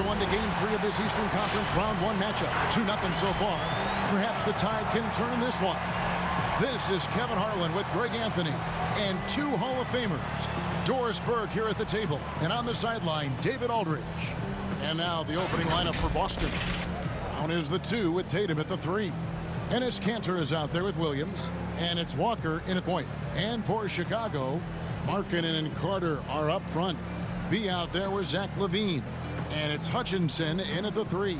1 to Game 3 of this Eastern Conference Round 1 matchup. 2-0 so far. Perhaps the tide can turn in this one. This is Kevin Harlan with Greg Anthony and 2 Hall of Famers. Doris Burke here at the table, and on the sideline, David Aldridge. And now the opening lineup for Boston. Brown is the 2 with Tatum at the 3. Enes Kanter is out there with Williams, and it's Walker in at point. And for Chicago, Markkanen and Carter are up front. B out there with Zach LaVine, and it's Hutchinson in at the 3.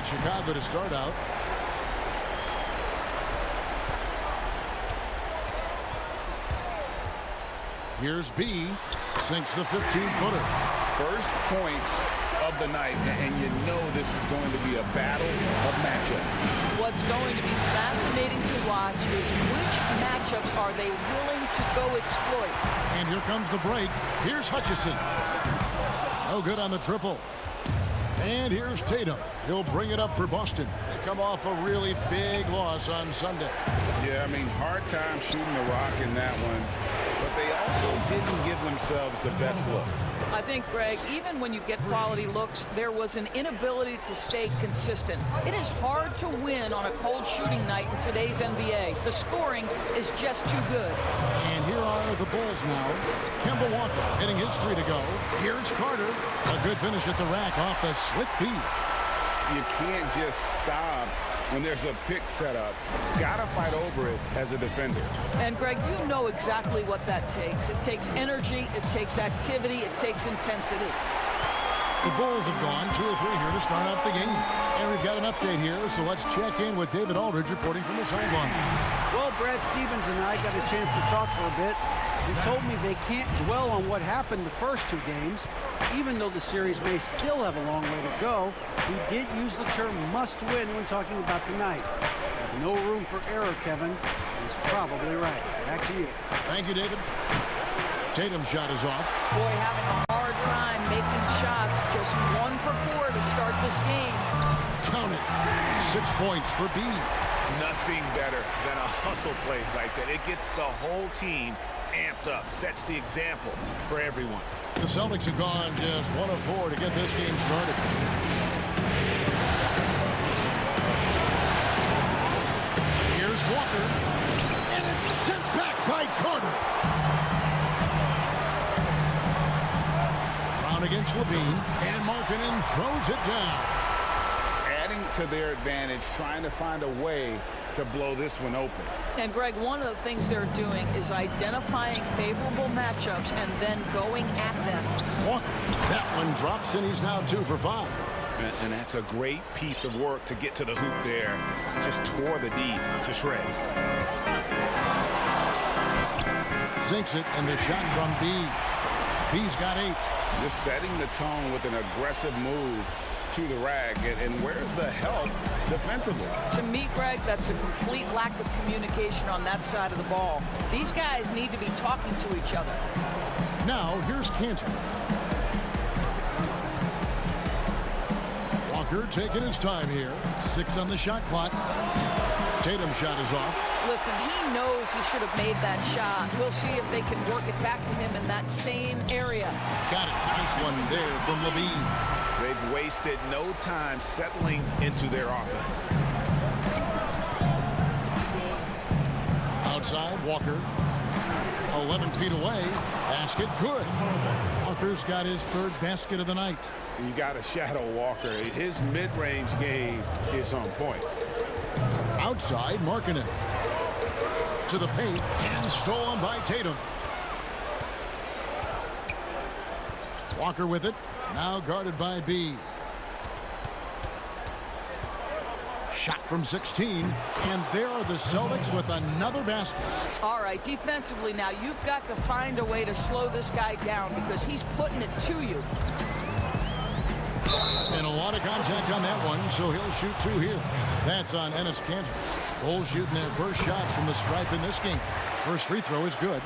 Chicago to start out. Here's B. Sinks the 15-footer. First points of the night, and you know this is going to be a battle of matchups. What's going to be fascinating to watch is which matchups are they willing to go exploit. And here comes the break. Here's Hutchison. No good on the triple. And here's Tatum. He'll bring it up for Boston. They come off a really big loss on Sunday. Yeah, I mean, hard time shooting the rock in that one. But they also didn't give themselves the best looks. I think, Greg, even when you get quality looks, there was an inability to stay consistent. It is hard to win on a cold shooting night in today's NBA. The scoring is just too good. And here are the Bulls now. Kemba Walker hitting his 3 to go. Here's Carter. A good finish at the rack off the slick feed. You can't just stop when there's a pick set up. Gotta fight over it as a defender. And Greg, you know exactly what that takes. It takes energy, it takes activity, it takes intensity. The Bulls have gone 2 or 3 here to start out the game. And we've got an update here, so let's check in with David Aldridge reporting from the sideline. Well, Brad Stevens and I got a chance to talk for a bit. He told me they can't dwell on what happened the first 2 games. Even though the series may still have a long way to go, he did use the term must win when talking about tonight. No room for error, Kevin. He's probably right. Back to you. Thank you, David. Tatum's shot is off. Boy, having a hard time making shots. Just 1 for 4 to start this game. Count it. 6 points for B. Nothing better than a hustle play like that. It gets the whole team amped up, sets the example for everyone. The Celtics have gone just 1 of 4 to get this game started. Here's Walker, and it's sent back by Carter. Brown against LaVine, and Markkanen throws it down. Adding to their advantage, trying to find a way to blow this one open. And Greg, one of the things they're doing is identifying favorable matchups and then going at them. Walker, that one drops, and he's now 2 for 5. And that's a great piece of work to get to the hoop there. Just tore the D to shreds. Sinks it, and the shot from B. B's got 8. Just setting the tone with an aggressive move to the rag. And where's the help defensively? To me, Greg, that's a complete lack of communication on that side of the ball. These guys need to be talking to each other. Now, here's Kanter. Walker taking his time here. 6 on the shot clock. Tatum's shot is off. Listen, he knows he should have made that shot. We'll see if they can work it back to him in that same area. Got it. Nice one there from LaVine. They've wasted no time settling into their offense. Outside, Walker. 11 feet away. Basket, good. Walker's got his 3rd basket of the night. You got to shadow Walker. His mid-range game is on point. Outside, Markkanen. To the paint, and stolen by Tatum. Walker with it. Now guarded by B. Shot from 16, and there are the Celtics with another basket. All right, defensively now, you've got to find a way to slow this guy down because he's putting it to you. And a lot of contact on that one, so he'll shoot 2 here. That's on Enes Kanter. Bulls shooting their first shots from the stripe in this game. First free throw is good.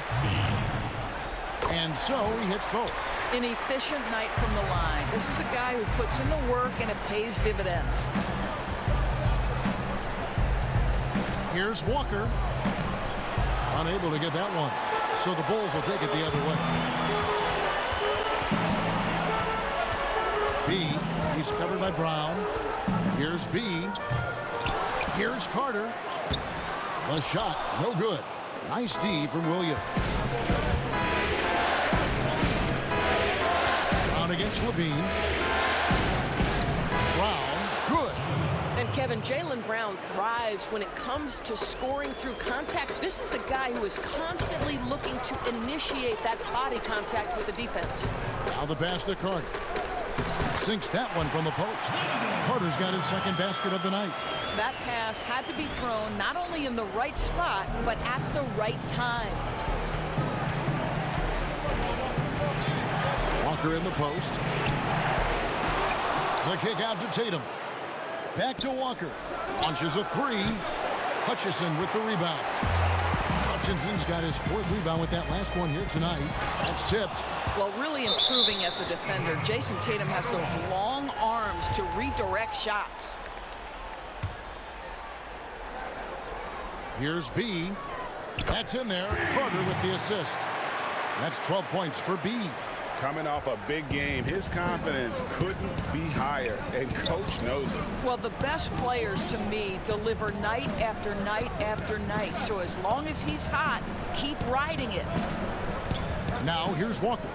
And so he hits both. An efficient night from the line. This is a guy who puts in the work and it pays dividends. Here's Walker. Unable to get that one. So the Bulls will take it the other way. B. He's covered by Brown. Here's B. Here's Carter. The shot, no good. Nice D from Williams. Brown against Levine. Brown, good. And Kevin, Jaylen Brown thrives when it comes to scoring through contact. This is a guy who is constantly looking to initiate that body contact with the defense. Now the pass to Carter. Sinks that one from the post. Carter's got his second basket of the night. That pass had to be thrown not only in the right spot, but at the right time. Walker in the post. The kick out to Tatum. Back to Walker. Launches a 3. Hutchison with the rebound. Hutchinson's got his 4th rebound with that last one here tonight. That's tipped. Well, really improving as a defender. Jason Tatum has those long arms to redirect shots. Here's B. That's in there. Carter with the assist. That's 12 points for B. Coming off a big game, his confidence couldn't be higher, and coach knows it. Well, the best players to me deliver night after night after night. So as long as he's hot, keep riding it. Now here's Walker.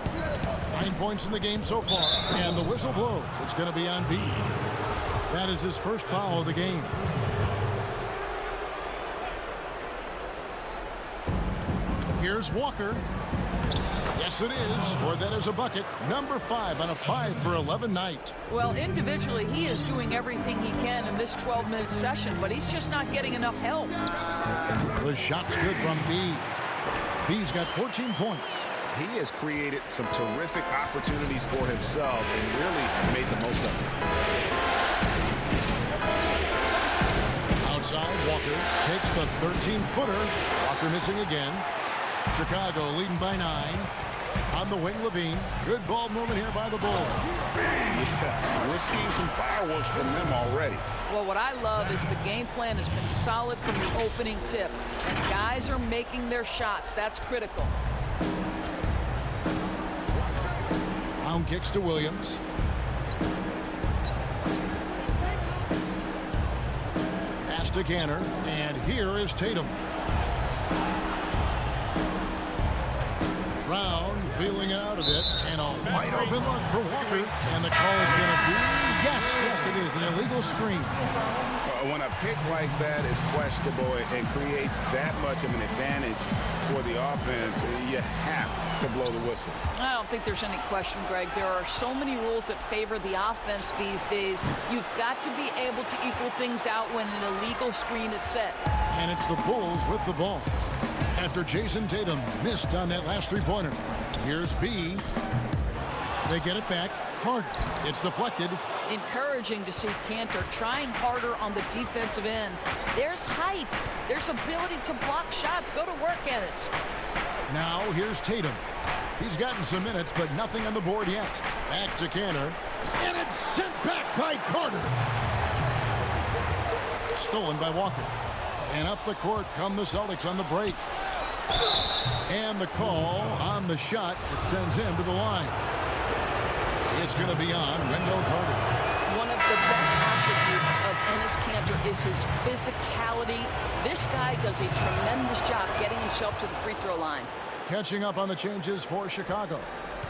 9 points in the game so far, and the whistle blows. It's going to be on B. That is his first foul of the game. Here's Walker. Yes, it is. Or that is a bucket. Number 5 on a 5 for 11 night. Well, individually, he is doing everything he can in this 12-minute session, but he's just not getting enough help. The shot's good from B. B's got 14 points. He has created some terrific opportunities for himself and really made the most of it. Outside, Walker takes the 13-footer. Walker missing again. Chicago leading by 9. On the wing, Levine. Good ball movement here by the Bulls. Yeah, we're seeing some fireworks from them already. Well, what I love is the game plan has been solid from the opening tip. And guys are making their shots. That's critical. Brown kicks to Williams. Pass to Kanter. And here is Tatum. Brown feeling out of it, and a wide open look for Walker, and the call is going to be, yes, it is, an illegal screen. When a pick like that is questionable and creates that much of an advantage for the offense, you have to blow the whistle. I don't think there's any question, Greg. There are so many rules that favor the offense these days. You've got to be able to equal things out when an illegal screen is set. And it's the Bulls with the ball. After Jason Tatum missed on that last 3-pointer. Here's B. They get it back. Carter. It's deflected. Encouraging to see Kanter trying harder on the defensive end. There's height. There's ability to block shots. Go to work, Enes. Now here's Tatum. He's gotten some minutes, but nothing on the board yet. Back to Kanter. And it's sent back by Carter. Stolen by Walker. And up the court come the Celtics on the break. And the call on the shot that sends him to the line. It's going to be on Wendell Carter. One of the best attributes of Enes Kanter is his physicality. This guy does a tremendous job getting himself to the free throw line. Catching up on the changes for Chicago.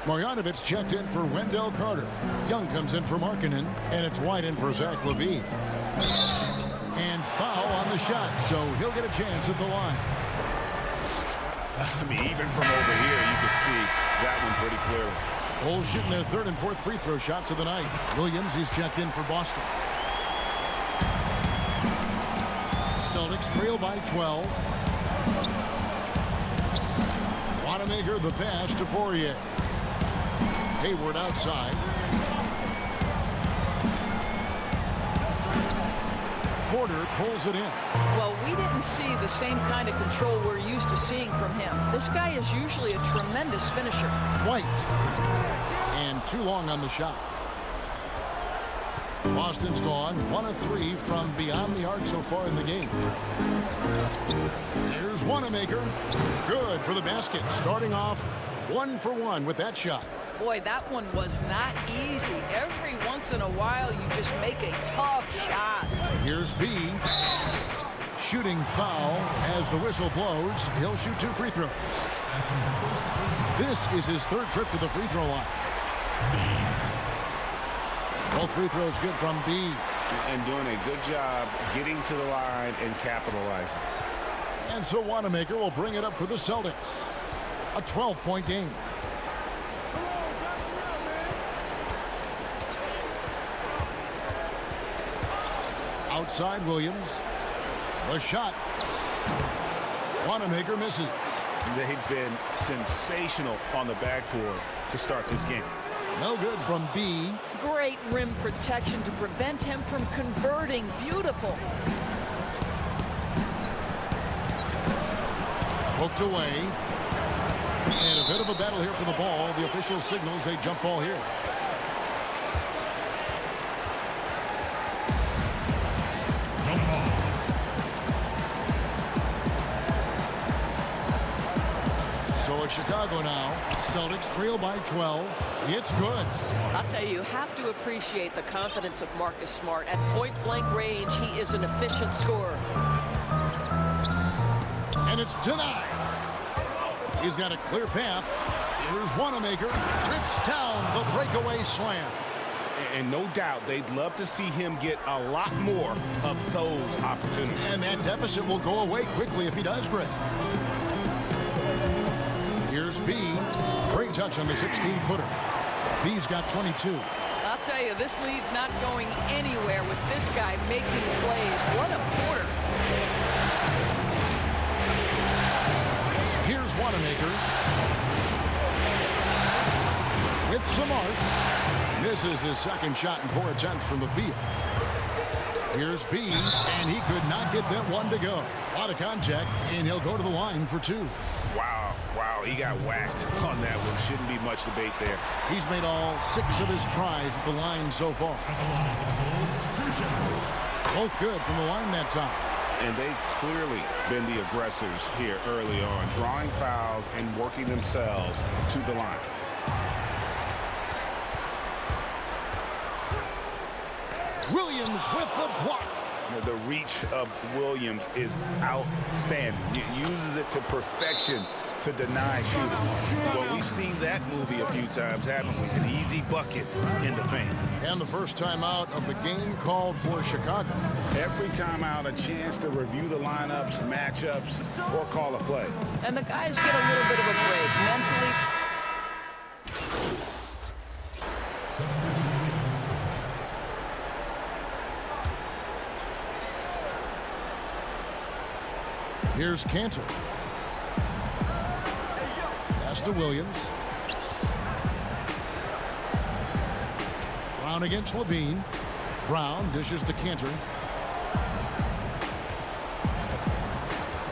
Marjanovic checked in for Wendell Carter. Young comes in for Markkanen, and it's White in for Zach LaVine. And foul on the shot, so he'll get a chance at the line. I mean, even from over here, you can see that one pretty clearly. Bulls shooting their 3rd and 4th free throw shots of the night. Williams, he's checked in for Boston. Celtics trail by 12. Wanamaker the pass to Poirier. Hayward outside. Porter pulls it in. Well, we didn't see the same kind of control we're used to seeing from him. This guy is usually a tremendous finisher. White. And too long on the shot. Boston's gone 1 of 3 from beyond the arc so far in the game. Here's Wanamaker. Good for the basket. Starting off 1 for 1 with that shot. Boy, that one was not easy. Every once in a while, you just make a tough shot. Here's B. Shooting foul as the whistle blows. He'll shoot 2 free throws. This is his 3rd trip to the free throw line. Both free throws good from B. And doing a good job getting to the line and capitalizing. And so Wanamaker will bring it up for the Celtics. A 12-point game. Outside Williams. The shot. Wanamaker misses. They've been sensational on the backboard to start this game. No good from B. Great rim protection to prevent him from converting. Beautiful. Poked away. And a bit of a battle here for the ball. The official signals a jump ball here. So it's Chicago now. Celtics trail by 12. It's good. I'll tell you, you have to appreciate the confidence of Marcus Smart. At point-blank range, he is an efficient scorer. And it's denied. He's got a clear path. Here's Wanamaker. Rips down the breakaway slam. And no doubt they'd love to see him get a lot more of those opportunities. And that deficit will go away quickly if he does, Greg. Here's B. Great touch on the 16-footer. B's got 22. I'll tell you, this lead's not going anywhere with this guy making plays. What a quarter. Here's Wanamaker. With some arc. Misses his 2nd shot in 4 attempts from the field. Here's B, and he could not get that one to go. A lot of contact, and he'll go to the line for 2. Wow, he got whacked on that one. Shouldn't be much debate there. He's made all 6 of his tries at the line so far. Both good from the line that time. And they've clearly been the aggressors here early on, drawing fouls and working themselves to the line. Williams with the block. The reach of Williams is outstanding. He uses it to perfection to deny shooting. Well, we've seen that movie a few times, haven't we? An easy bucket in the paint. And the first time out of the game called for Chicago. Every time out, a chance to review the lineups, matchups, or call a play. And the guys get a little bit of a break mentally. Here's Cantor. Pass to Williams. Brown against Levine. Brown dishes to Cantor.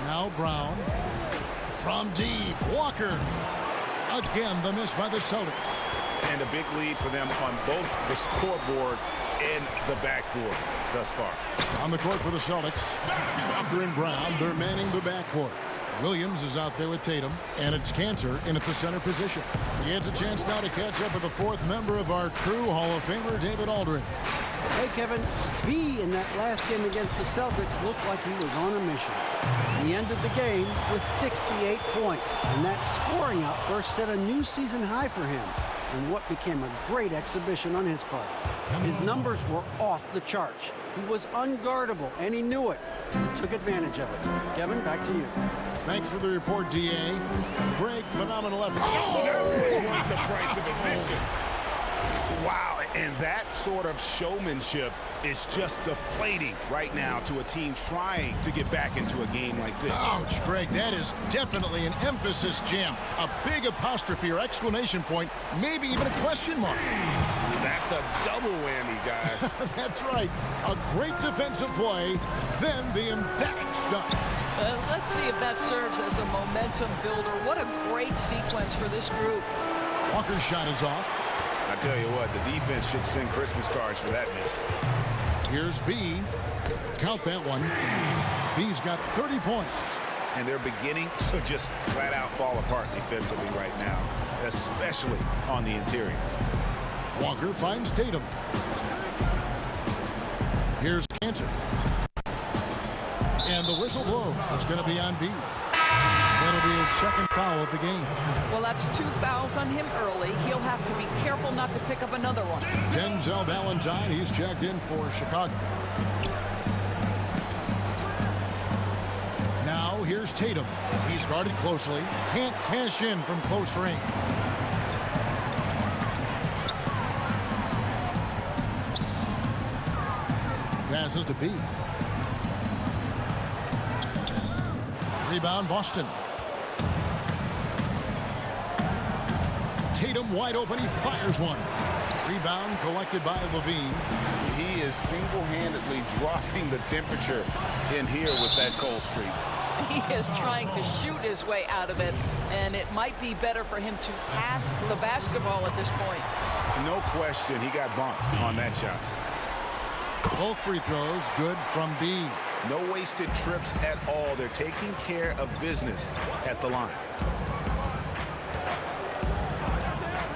Now Brown. From deep. Walker. Again, the miss by the Celtics. And a big lead for them on both the scoreboard and the backboard thus far. On the court for the Celtics. Walker and Brown, they're manning the backcourt. Williams is out there with Tatum, and it's Cantor in at the center position. He has a chance now to catch up with the 4th member of our crew, Hall of Famer David Aldridge. Hey, Kevin, B in that last game against the Celtics looked like he was on a mission. He ended the game with 68 points, and that scoring outburst set a new season high for him in what became a great exhibition on his part. His numbers were off the charts. He was unguardable, and he knew it. He took advantage of it. Kevin, back to you. Thanks for the report, D.A. Greg, phenomenal effort. That was worth the price of admission. Wow, And that sort of showmanship is just deflating right now to a team trying to get back into a game like this. Ouch, Greg, that is definitely an emphasis jam. A big apostrophe or exclamation point, maybe even a question mark. That's a double whammy, guys. That's right. A great defensive play, then the emphatic stuff. Let's see if that serves as a momentum builder. What a great sequence for this group. Walker's shot is off. I tell you what, the defense should send Christmas cards for that miss. Here's B. Count that one. B's got 30 points. And they're beginning to just flat out fall apart defensively right now, especially on the interior. Walker finds Tatum. Here's Cantor. And the whistle blows. It's going to be on B. That'll be his second foul of the game. Well, that's 2 fouls on him early. He'll have to be careful not to pick up another one. Denzel Valentine, he's checked in for Chicago. Now here's Tatum. He's guarded closely. Can't cash in from close range. Passes to B. Rebound Boston. Tatum wide open. He fires one. Rebound collected by Levine. He is single-handedly dropping the temperature in here with that cold streak. He is trying to shoot his way out of it, and it might be better for him to pass the basketball at this point. No question, he got bumped on that shot. Both free throws good from B. No wasted trips at all. They're taking care of business at the line.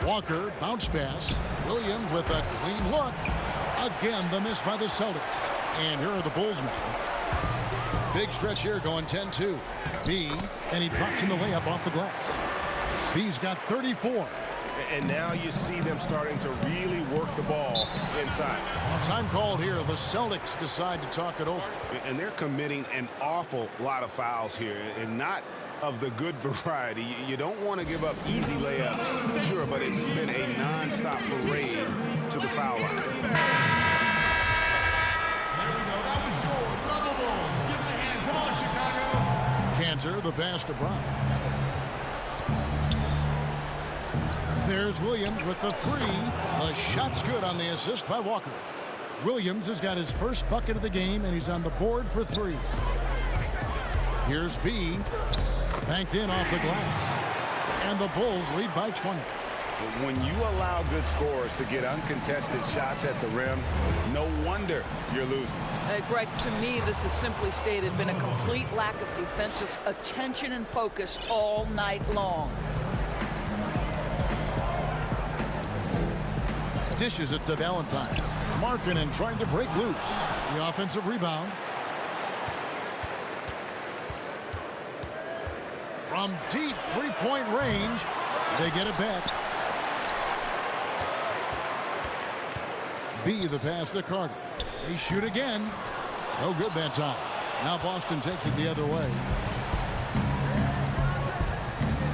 Walker, bounce pass. Williams with a clean look. Again, the miss by the Celtics. And here are the Bulls now. Big stretch here going 10-2. B, and he drops in the layup off the glass. B's got 34. And now you see them starting to really work the ball inside. Time called here. The Celtics decide to talk it over. And they're committing an awful lot of fouls here, and not of the good variety. You don't want to give up easy layups, sure, but it's been a non-stop parade to the foul line. There we go. That was yours. Rubble Bulls. Give it a hand. Come on, Chicago. Cantor, the pass to Brown. There's Williams with the three. The shot's good on the assist by Walker. Williams has got his first bucket of the game, and he's on the board for three. Here's B. Banked in off the glass. And the Bulls lead by 20. When you allow good scorers to get uncontested shots at the rim, no wonder you're losing. Greg, to me, this has simply stated been a complete lack of defensive attention and focus all night long. Dishes it to Valentine. Markkanen trying to break loose. The offensive rebound. From deep three-point range, they get it back. B, the pass to Carter. They shoot again. No good that time. Now Boston takes it the other way.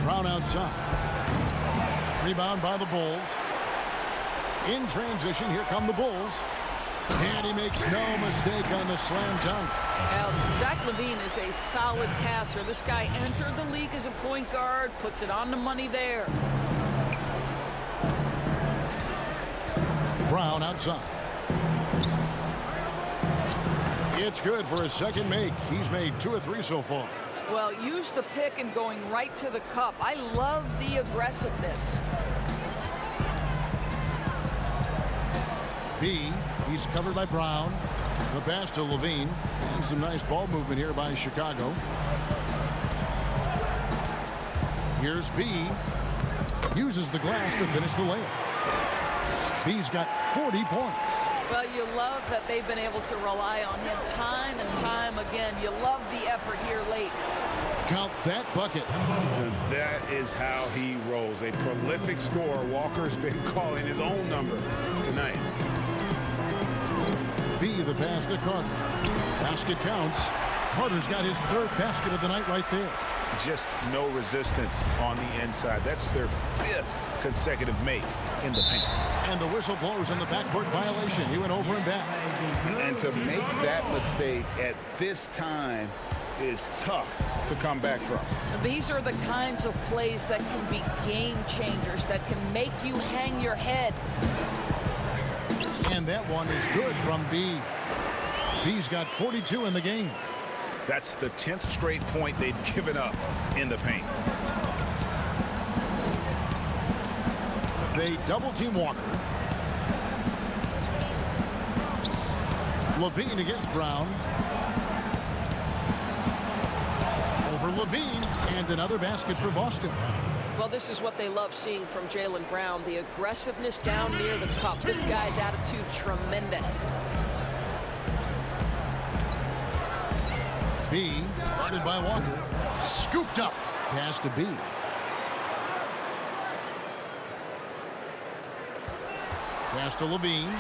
Brown outside. Rebound by the Bulls. In transition, here come the Bulls. And he makes no mistake on the slam dunk. Now, Zach LaVine is a solid passer. This guy entered the league as a point guard, puts it on the money there. Brown outside. It's good for his second make. He's made 2 or 3 so far. Well, use the pick and going right to the cup. I love the aggressiveness. B, he's covered by Brown. The pass to Levine. And some nice ball movement here by Chicago. Here's B. Uses the glass to finish the layup. B's got 40 points. Well, you love that they've been able to rely on him time and time again. You love the effort here late. Count that bucket. And that is how he rolls. A prolific scorer. Walker's been calling his own number tonight. B, the pass to Carter. Basket counts. Carter's got his 3rd basket of the night right there. just no resistance on the inside. That's their 5th consecutive make in the paint. And the whistle blows on the backcourt violation. He went over and back. And to make that mistake at this time is tough to come back from. These are the kinds of plays that can be game changers, that can make you hang your head. And that one is good from B. B's got 42 in the game. That's the 10th straight point they've given up in the paint. They double-team Walker. Levine against Brown. Over Levine, and another basket for Boston. Well, this is what they love seeing from Jaylen Brown, the aggressiveness down near the cup. This guy's attitude, tremendous. B, guarded by Walker. Scooped up. Pass to B. Pass to Levine.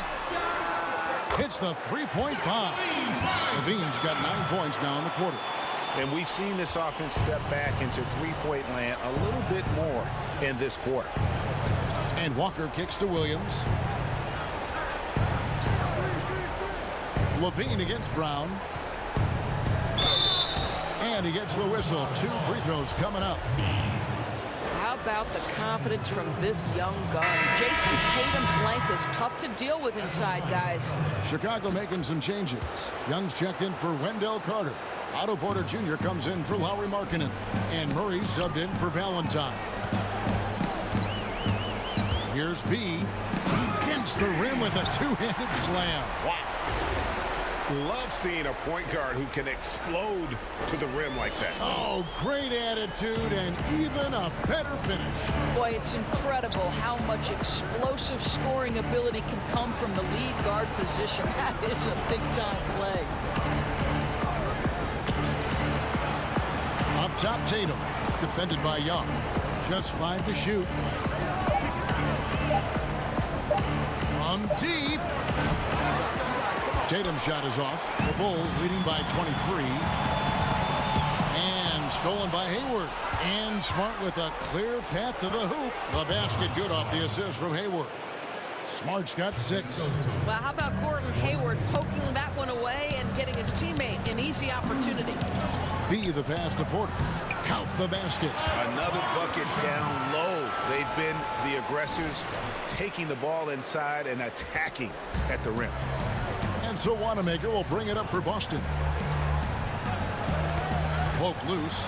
Hits the three-point bomb. Levine's got 9 points now in the quarter. And we've seen this offense step back into three-point land a little bit more in this quarter. And Walker kicks to Williams. Levine against Brown. And he gets the whistle. 2 free throws coming up. How about the confidence from this young guard? Jason Tatum's length is tough to deal with inside, guys. Chicago making some changes. Young's checked in for Wendell Carter. Otto Porter Jr. comes in for Lauri Markkanen. And Murray subbed in for Valentine. Here's B. He dents the rim with a two-handed slam. Wow. Love seeing a point guard who can explode to the rim like that. Oh, great attitude and even a better finish. Boy, it's incredible how much explosive scoring ability can come from the lead guard position. That is a big-time play. Up top, Tatum. Defended by Young. Just 5 to shoot. From deep. Tatum's shot is off. The Bulls leading by 23. And stolen by Hayward. And Smart with a clear path to the hoop. The basket good off the assist from Hayward. Smart's got 6. Well, how about Gordon Hayward poking that one away and getting his teammate an easy opportunity? B, the pass to Porter. Count the basket. Another bucket down low. They've been the aggressors, taking the ball inside and attacking at the rim. And so Wanamaker will bring it up for Boston. Poke loose.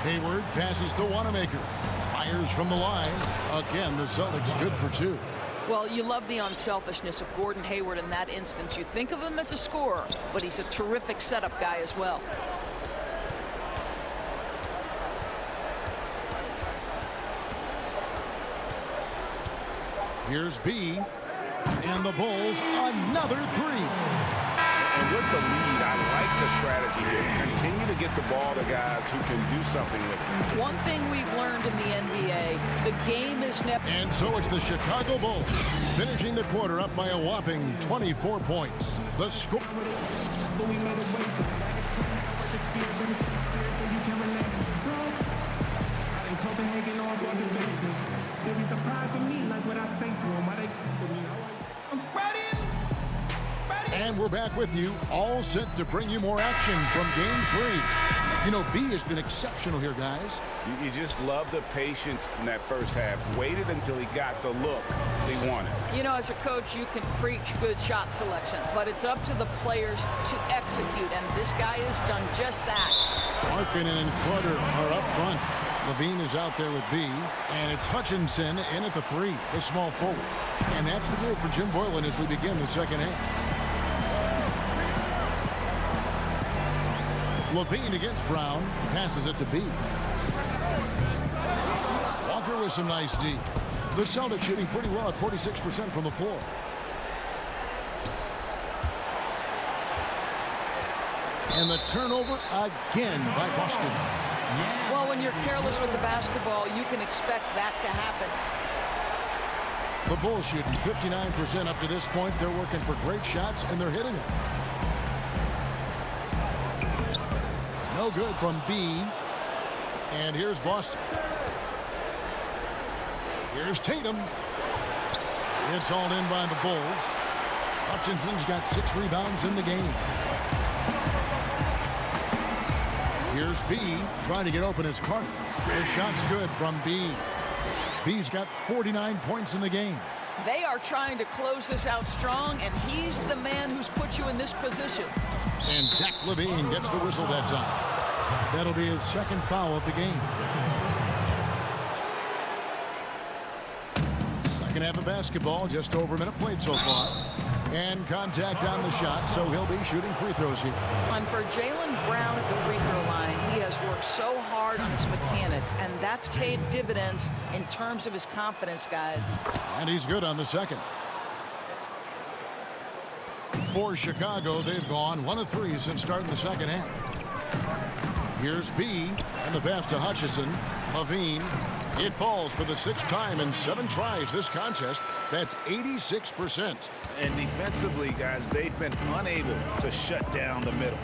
Hayward passes to Wanamaker. Fires from the line. Again, the Celtics good for 2. Well, you love the unselfishness of Gordon Hayward in that instance. You think of him as a scorer, but he's a terrific setup guy as well. Here's B. And the Bulls, another 3. And with the lead, I like the strategy here. Continue to get the ball to guys who can do something with it. One thing we've learned in the NBA, the game is never... And so it's the Chicago Bulls finishing the quarter up by a whopping 24 points. The score... And we're back with you, all set to bring you more action from Game 3. You know, B has been exceptional here, guys. You just love the patience in that first half. Waited until he got the look he wanted. You know, as a coach, you can preach good shot selection, but it's up to the players to execute, and this guy has done just that. Markkanen and Carter are up front. Levine is out there with B, and it's Hutchinson in at the 3, the small forward. And that's the move for Jim Boylan as we begin the second half. Levine against Brown, passes it to B. Walker with some nice D. The Celtics shooting pretty well at 46% from the floor. And the turnover again by Boston. Well, when you're careless with the basketball, you can expect that to happen. The Bulls shooting 59% up to this point. They're working for great shots, and they're hitting them. No good from B. And here's Boston. Here's Tatum. It's all in by the Bulls. Hutchinson's got 6 rebounds in the game. Here's B trying to get open as Carter. The shot's good from B. B's got 49 points in the game. They are trying to close this out strong, and he's the man who's put you in this position. And Zach LaVine gets the whistle that time. That'll be his 2nd foul of the game. Second half of basketball, just over a minute played so far. And contact on the shot, so he'll be shooting free throws here. And for Jaylen Brown at the free throw line, he has worked so hard on his mechanics, and that's paid dividends in terms of his confidence, guys. And he's good on the second. For Chicago, they've gone 1 of 3 since starting the second half. Here's B, and the pass to Hutchison. LaVine. It falls for the 6th time in 7 tries this contest. That's 86%. And defensively, guys, they've been unable to shut down the middle.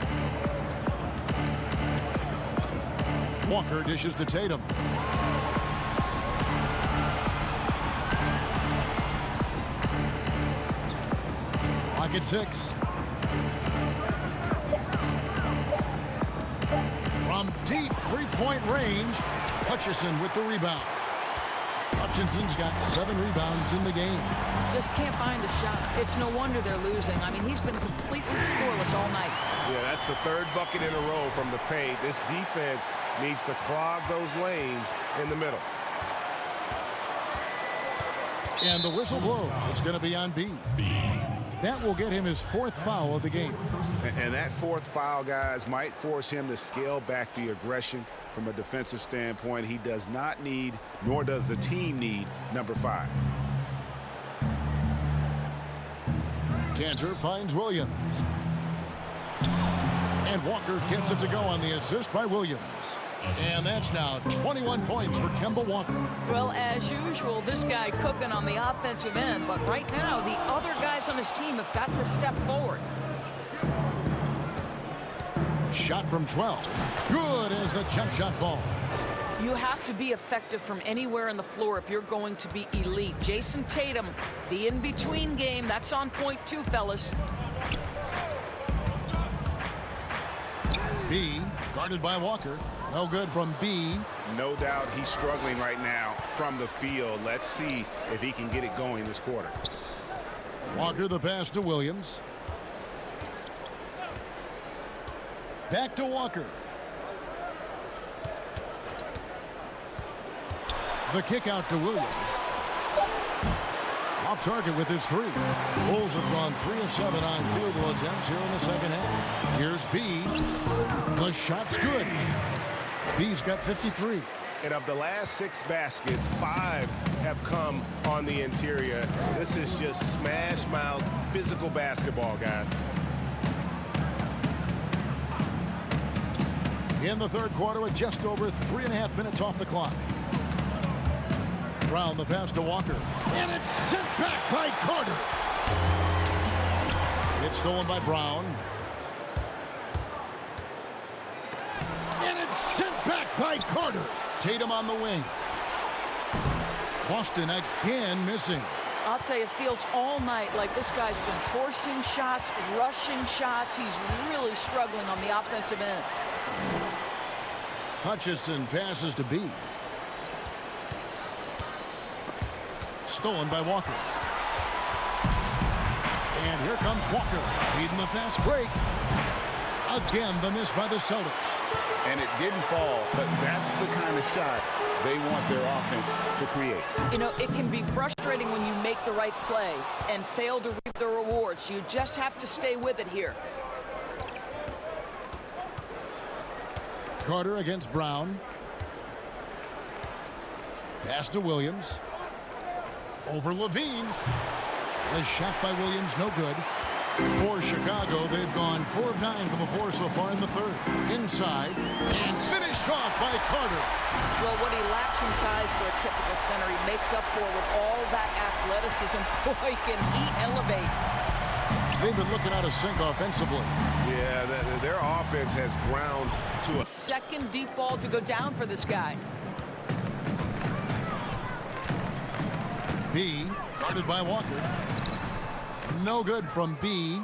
Walker dishes to Tatum. Clock at 6. From deep 3-point range, Hutchison with the rebound. Hutchinson's got 7 rebounds in the game. Just can't find a shot. It's no wonder they're losing. I mean, he's been completely scoreless all night. Yeah, that's the 3rd bucket in a row from the paint. This defense needs to clog those lanes in the middle. And the whistle blows. It's going to be on B. That will get him his 4th foul of the game. And that 4th foul, guys, might force him to scale back the aggression from a defensive standpoint. He does not need, nor does the team need, number 5. Kanter finds Williams. And Walker gets it to go on the assist by Williams. And that's now 21 points for Kemba Walker. Well, as usual, this guy cooking on the offensive end. But right now, the other guys on his team have got to step forward. Shot from 12. Good as the jump shot falls. You have to be effective from anywhere on the floor if you're going to be elite. Jason Tatum, the in-between game, that's on point too, fellas. B, guarded by Walker. No good from B. No doubt he's struggling right now from the field. Let's see if he can get it going this quarter. Walker the pass to Williams. Back to Walker. The kick out to Williams. Off target with his 3. Bulls have gone 3 of 7 on field goal attempts here in the second half. Here's B. The shot's good. B's got 53. And of the last 6 baskets, 5 have come on the interior. This is just smash mouth physical basketball, guys. In the 3rd quarter with just over 3.5 minutes off the clock. Brown the pass to Walker. And it's sent back by Carter. It's stolen by Brown. And it's sent back by Carter. Tatum on the wing. Boston again missing. I'll tell you, it feels all night like this guy's been forcing shots, rushing shots. He's really struggling on the offensive end. Hutchison passes to B. Stolen by Walker. And here comes Walker, leading the fast break. Again, the miss by the Celtics. And it didn't fall, but that's the kind of shot they want their offense to create. You know, it can be frustrating when you make the right play and fail to reap the rewards. You just have to stay with it here. Carter against Brown. Pass to Williams. Over LaVine. The shot by Williams, no good. For Chicago, they've gone 4 of 9 from the floor so far in the 3rd. Inside, and finished off by Carter. Well, what he lacks in size for a typical center, he makes up for with all that athleticism. Boy, can he elevate. they've been looking out of sync offensively. Yeah, their offense has ground to a Second deep ball to go down for this guy. B, guarded by Walker. No good from B.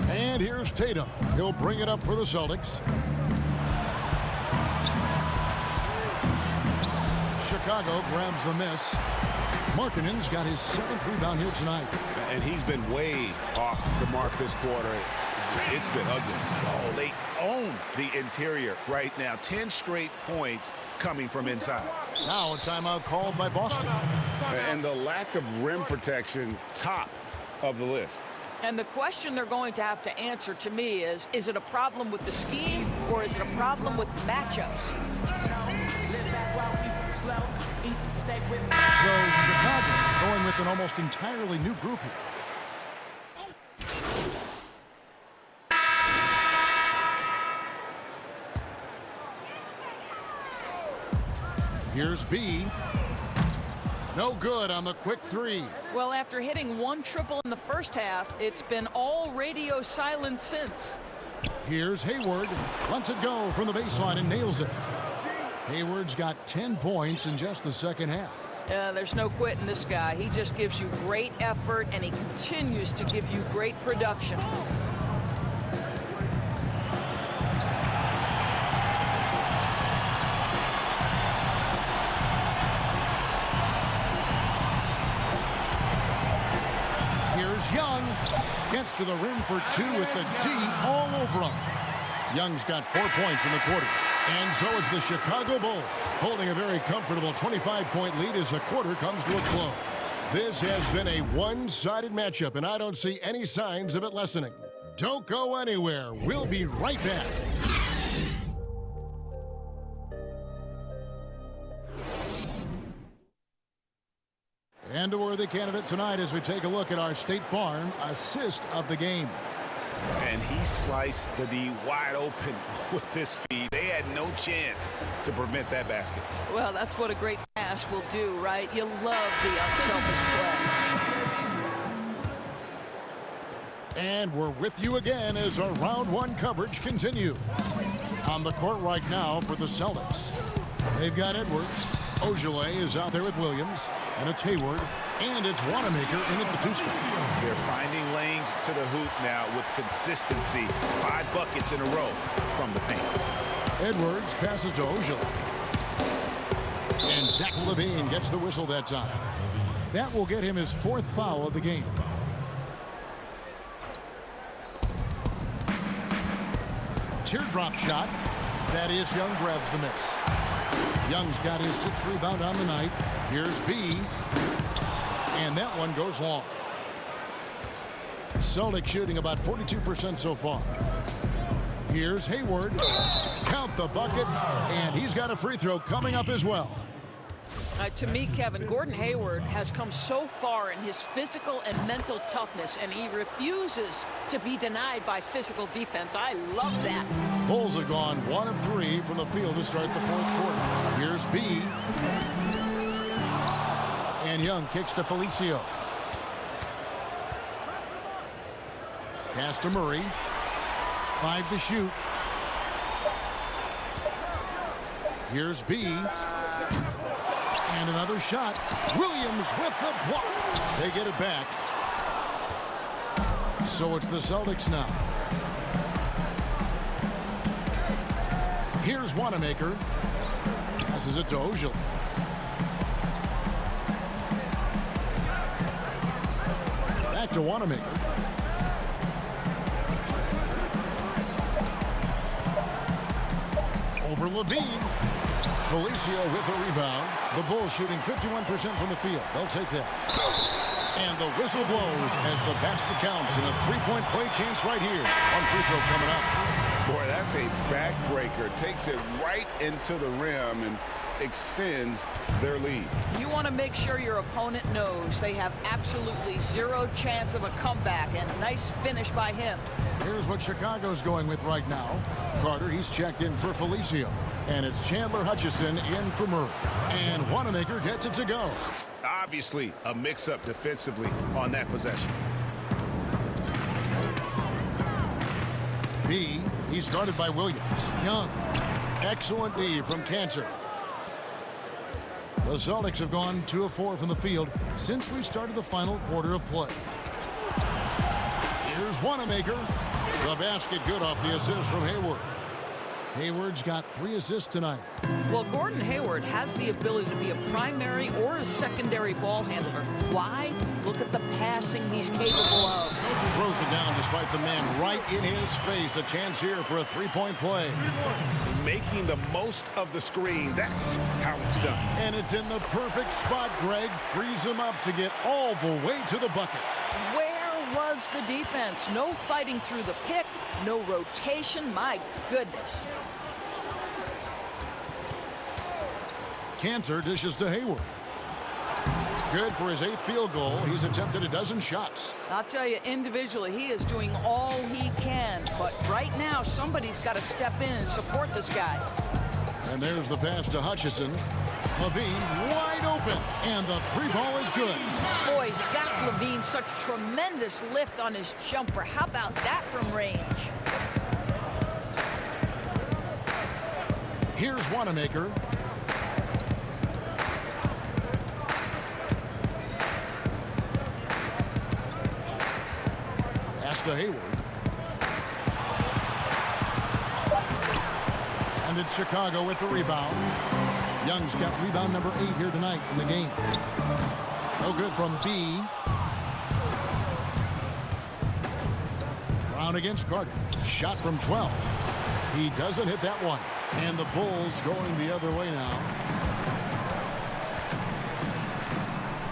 And here's Tatum. He'll bring it up for the Celtics. Chicago grabs the miss. Markkanen's got his 7th rebound here tonight. And he's been way off the mark this quarter. It's been ugly. Oh, they own the interior right now. 10 straight points coming from inside. Now a timeout called by Boston. And the lack of rim protection, top of the list. And the question they're going to have to answer to me is it a problem with the scheme or is it a problem with matchups? So Chicago going with an almost entirely new group here. Here's B. No good on the quick three. Well, after hitting 1 triple in the first half, it's been all radio silence since. Here's Hayward. Lets it go from the baseline and nails it. Hayward's got 10 points in just the second half. There's no quitting this guy. He just gives you great effort, and he continues to give you great production. Here's Young. Gets to the rim for 2 with the D all over him. Young's got 4 points in the quarter. And so it's the Chicago Bulls holding a very comfortable 25-point lead as the quarter comes to a close. This has been a one-sided matchup, and I don't see any signs of it lessening. Don't go anywhere. We'll be right back. And a worthy candidate tonight as we take a look at our State Farm assist of the game. And he sliced the D wide open with this feed. They had no chance to prevent that basket. Well, that's what a great pass will do, right? You love the unselfish play. And we're with you again as our round 1 coverage continues. On the court right now for the Celtics. They've got Edwards. Ojale is out there with Williams. And it's Hayward. And it's Wanamaker in at the 2 spot. They're finding lanes to the hoop now with consistency. 5 buckets in a row from the paint. Edwards passes to Ojale. And Zach LaVine gets the whistle that time. That will get him his 4th foul of the game. Teardrop shot. Thaddeus Young grabs the miss. Young's got his 6th rebound on the night. Here's B. And that one goes long. Celtics shooting about 42% so far. Here's Hayward. Count the bucket. And he's got a free throw coming up as well. To me, Kevin, Gordon Hayward has come so far in his physical and mental toughness, and he refuses to be denied by physical defense. I love that. Bulls have gone 1 of 3 from the field to start the 4th quarter. Here's B. And Young kicks to Felicio. Pass to Murray. 5 to shoot. Here's B. And another shot. Williams with the block. They get it back. So it's the Celtics now. Here's Wanamaker. Passes it to Ojale. Back to Wanamaker. Over LaVine. Felicio with the rebound. The Bulls shooting 51% from the field. They'll take that. And the whistle blows as the basket counts in a 3-point play chance right here. One free throw coming up. Boy, that's a backbreaker. Takes it right into the rim and extends their lead. You want to make sure your opponent knows they have absolutely 0 chance of a comeback, and nice finish by him. Here's what Chicago's going with right now. Carter, he's checked in for Felicio. And it's Chandler Hutchison in for Murray. And Wanamaker gets it to go. Obviously, a mix-up defensively on that possession. B, he's guarded by Williams. Young. Excellent D from Cancer. The Celtics have gone 2 of 4 from the field since we started the final quarter of play. Here's Wanamaker. The basket good off the assist from Hayward. Hayward's got 3 assists tonight. Well, Gordon Hayward has the ability to be a primary or a secondary ball handler. Why? Look at the passing he's capable of. Throws it down despite the man right in his face. A chance here for a 3-point play. Making the most of the screen. That's how it's done. And it's in the perfect spot. Greg frees him up to get all the way to the bucket. Where was the defense? No fighting through the pick, no rotation. My goodness. Cantor dishes to Hayward. Good for his 8th field goal. He's attempted a dozen shots. I'll tell you, individually, he is doing all he can. But right now, somebody's got to step in and support this guy. And there's the pass to Hutchison. Levine wide open. And the 3-ball is good. Boy, Zach Levine, such tremendous lift on his jumper. How about that from range? Here's Wanamaker. Pass to Hayward. And it's Chicago with the rebound. Young's got rebound number 8 here tonight in the game. No good from B. Brown against Carter. Shot from 12. He doesn't hit that one. And the Bulls going the other way now.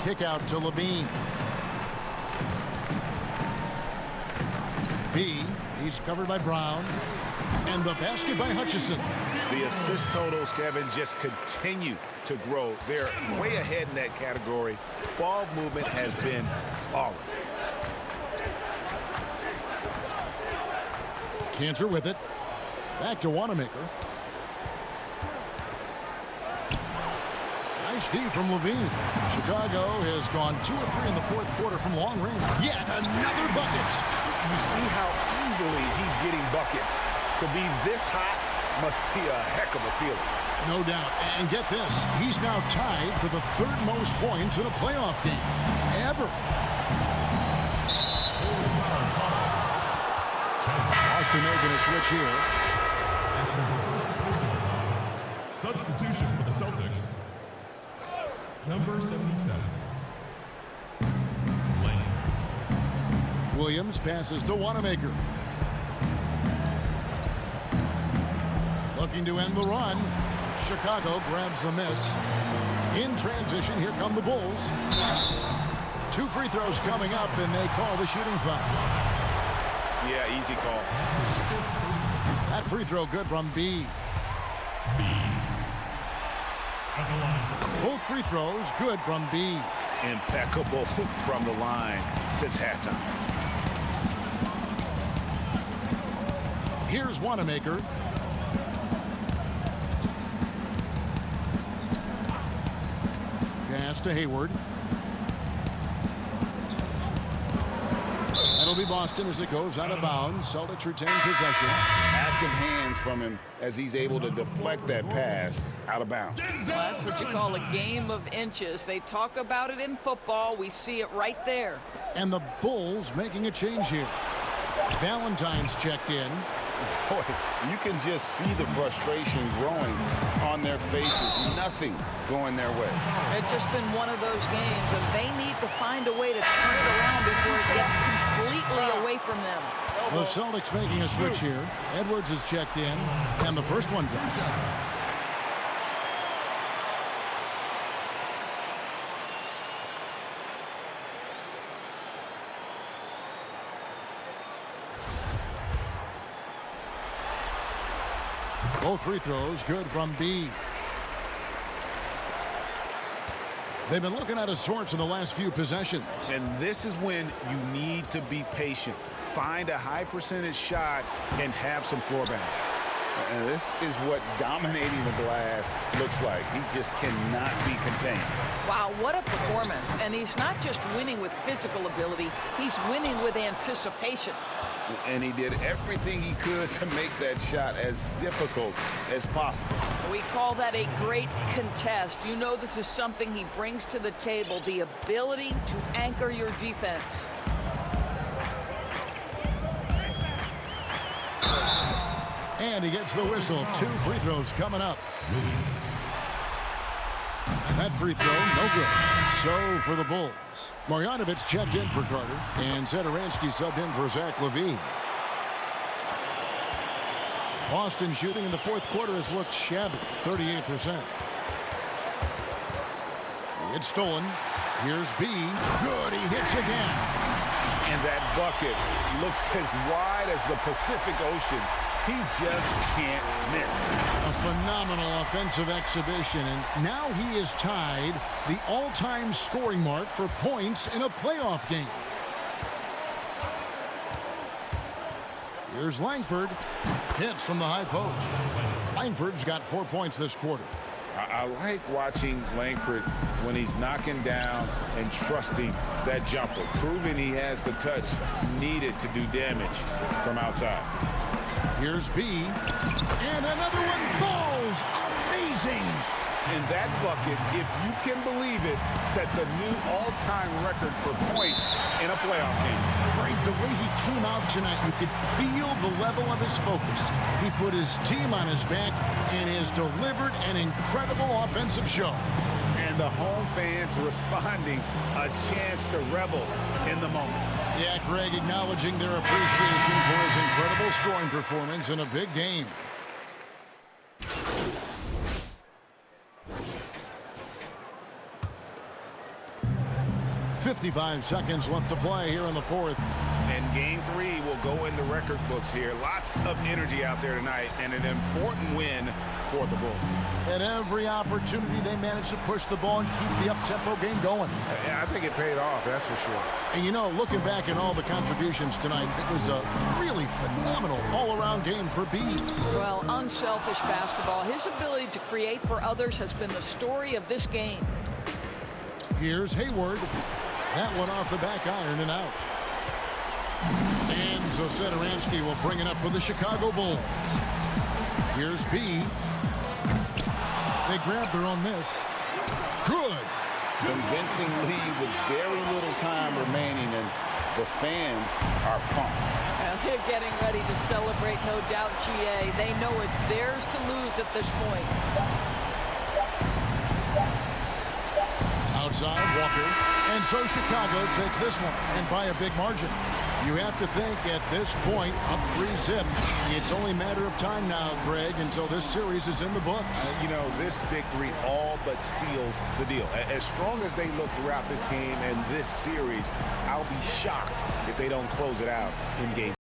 Kick out to Levine. B, he's covered by Brown. And the basket by Hutchison. The assist totals, Kevin, just continue to grow. They're way ahead in that category. Ball movement has been flawless. Cantor with it. Back to Wanamaker. Nice D from Levine. Chicago has gone 2 of 3 in the 4th quarter from long range. Yet another bucket. You see how easily he's getting buckets. To be this hot must be a heck of a feeling. No doubt. And get this, he's now tied for the 3rd most points in a playoff game ever. Boston making a switch here. Substitution for the Celtics. Number 77. Williams passes to Wanamaker. Looking to end the run. Chicago grabs the miss. In transition, here come the Bulls. 2 free throws coming up, and they call the shooting foul. Yeah, easy call. That free throw good from B. Both free throws good from B. Impeccable from the line since halftime. Here's Wanamaker. Pass to Hayward. That'll be Boston as it goes out of bounds. Celtics retain possession. Active hands from him as he's able to deflect that pass out of bounds. Well, that's what you call a game of inches. They talk about it in football. We see it right there. And the Bulls making a change here. Valentine's checked in. Boy, you can just see the frustration growing on their faces. Nothing going their way. It's just been one of those games, and they need to find a way to turn it around before it gets completely away from them. The Celtics making a switch here. Edwards is checked in, and the first one drops. Both free throws good from B. They've been looking at his sorts in the last few possessions. And this is when you need to be patient. Find a high percentage shot and have some floor balance. And this is what dominating the glass looks like. He just cannot be contained. Wow, what a performance. And he's not just winning with physical ability, he's winning with anticipation. And he did everything he could to make that shot as difficult as possible. We call that a great contest. You know this is something he brings to the table, the ability to anchor your defense. And he gets the whistle. 2 free throws coming up. That free throw, no good. So for the Bulls, Marjanovic checked in for Carter, and Satoransky subbed in for Zach LaVine. Boston shooting in the fourth quarter has looked shabby, 38%. It's stolen. Here's B. Good, he hits again. And that bucket looks as wide as the Pacific Ocean. He just can't miss. A phenomenal offensive exhibition, and now he is tied the all-time scoring mark for points in a playoff game. Here's Langford. Hits from the high post. Langford's got 4 points this quarter. I like watching Langford when he's knocking down and trusting that jumper, proving he has the touch needed to do damage from outside. Here's B. And another one falls. Amazing. And that bucket, if you can believe it, sets a new all-time record for points in a playoff game. Frank, the way he came out tonight, you could feel the level of his focus. He put his team on his back and has delivered an incredible offensive show. And the home fans responding, a chance to revel in the moment. Yeah, Greg acknowledging their appreciation for his incredible scoring performance in a big game. .55 seconds left to play here in the fourth. And Game 3 will go in the record books here. Lots of energy out there tonight, and an important win for the Bulls. At every opportunity, they managed to push the ball and keep the up-tempo game going. Yeah, I think it paid off, that's for sure. And you know, looking back at all the contributions tonight, it was a really phenomenal all-around game for B. Well, unselfish basketball. His ability to create for others has been the story of this game. Here's Hayward. That one off the back iron and out. And so Satoransky will bring it up for the Chicago Bulls. Here's B. They grab their own miss. Good. Convincing lead with very little time remaining, and the fans are pumped. And they're getting ready to celebrate, no doubt, GA. They know it's theirs to lose at this point. Outside, Walker. And so Chicago takes this one, and by a big margin. You have to think at this point, up 3-0. It's only a matter of time now, Greg, until this series is in the books. You know, this victory all but seals the deal. As strong as they look throughout this game and this series, I'll be shocked if they don't close it out in game